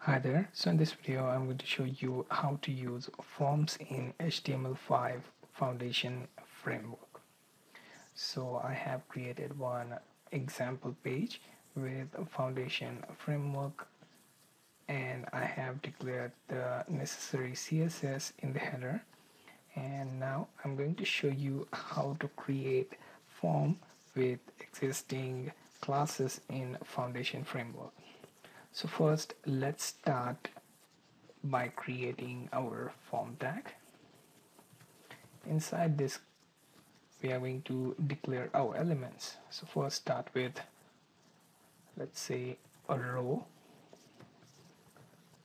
Hi there. So in this video, I'm going to show you how to use forms in HTML5 Foundation framework. So I have created one example page with a Foundation framework, and I have declared the necessary CSS in the header. And now I'm going to show you how to create form with existing classes in Foundation framework. So first, let's start by creating our form tag. Inside this, we are going to declare our elements. So first start with, let's say, a row,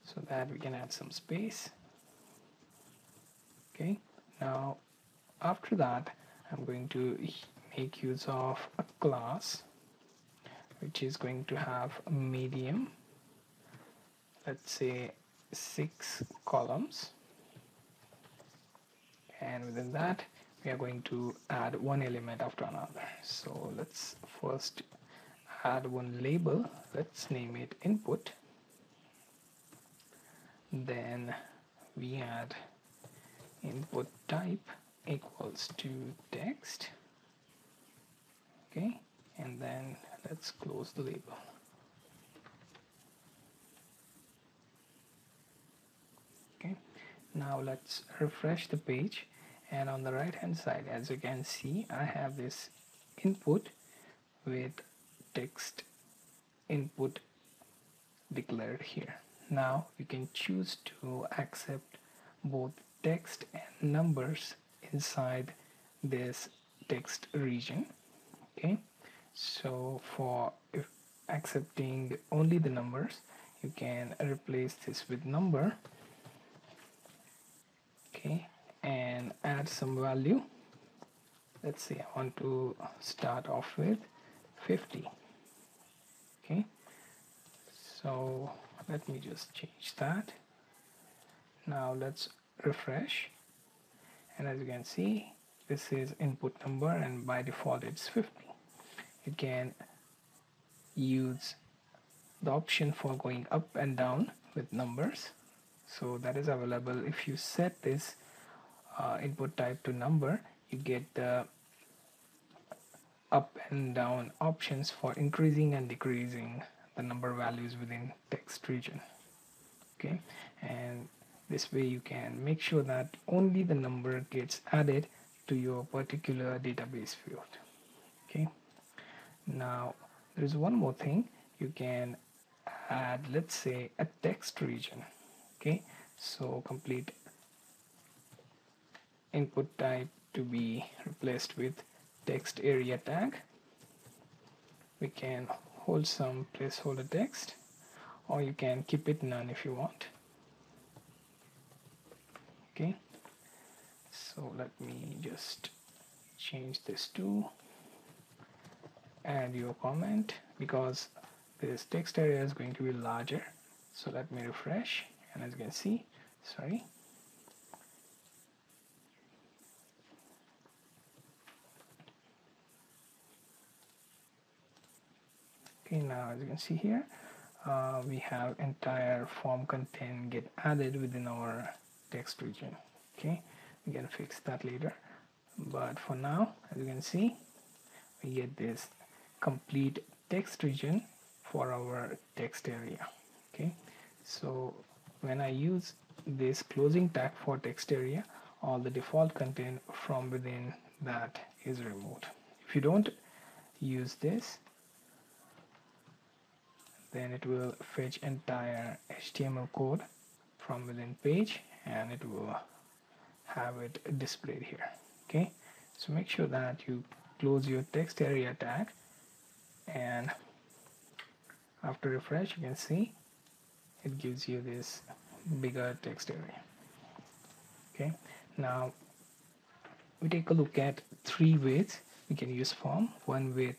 so that we can add some space. Okay, now after that, I'm going to make use of a class which is going to have a medium, let's say 6 columns, and within that we are going to add one element after another. So let's first add one label. Let's name it input. Then we add input type equals to text. Okay, and then let's close the label. Okay, now let's refresh the page, and on the right hand side, as you can see, I have this input with text input declared here. Now we can choose to accept both text and numbers inside this text region. Okay, so for accepting only the numbers, you can replace this with number. Okay, and add some value. Let's say I want to start off with 50. Okay, so let me just change that. Now let's refresh, and as you can see, this is input number and by default it's 50. You can use the option for going up and down with numbers, so that is available. If you set this input type to number, you get the up and down options for increasing and decreasing the number values within text region. Okay, and this way you can make sure that only the number gets added to your particular database field. Okay, now there's one more thing. You can add, let's say, a text region. Okay, so complete input type to be replaced with text area tag. We can hold some placeholder text, or you can keep it none if you want. Okay, so let me just change this to add your comment, because this text area is going to be larger. So let me refresh, and as you can see, sorry, okay, now as you can see here, we have entire form content get added within our text region. Okay, we can fix that later, but for now, as you can see, we get this complete text region for our text area. Okay, so when I use this closing tag for text area, all the default content from within that is removed. If you don't use this, then it will fetch entire HTML code from within page, and it will have it displayed here. Okay, so make sure that you close your text area tag, and after refresh you can see it gives you this bigger text area. Okay, now we take a look at 3 ways we can use form. One with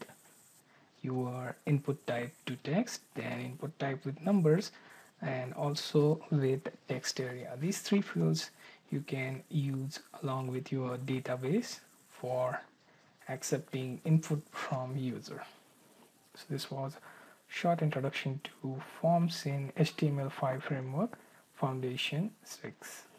your input type to text, then input type with numbers, and also with text area. These 3 fields you can use along with your database for accepting input from user. So this was Short Introduction to Forms in HTML5 Framework Foundation 6.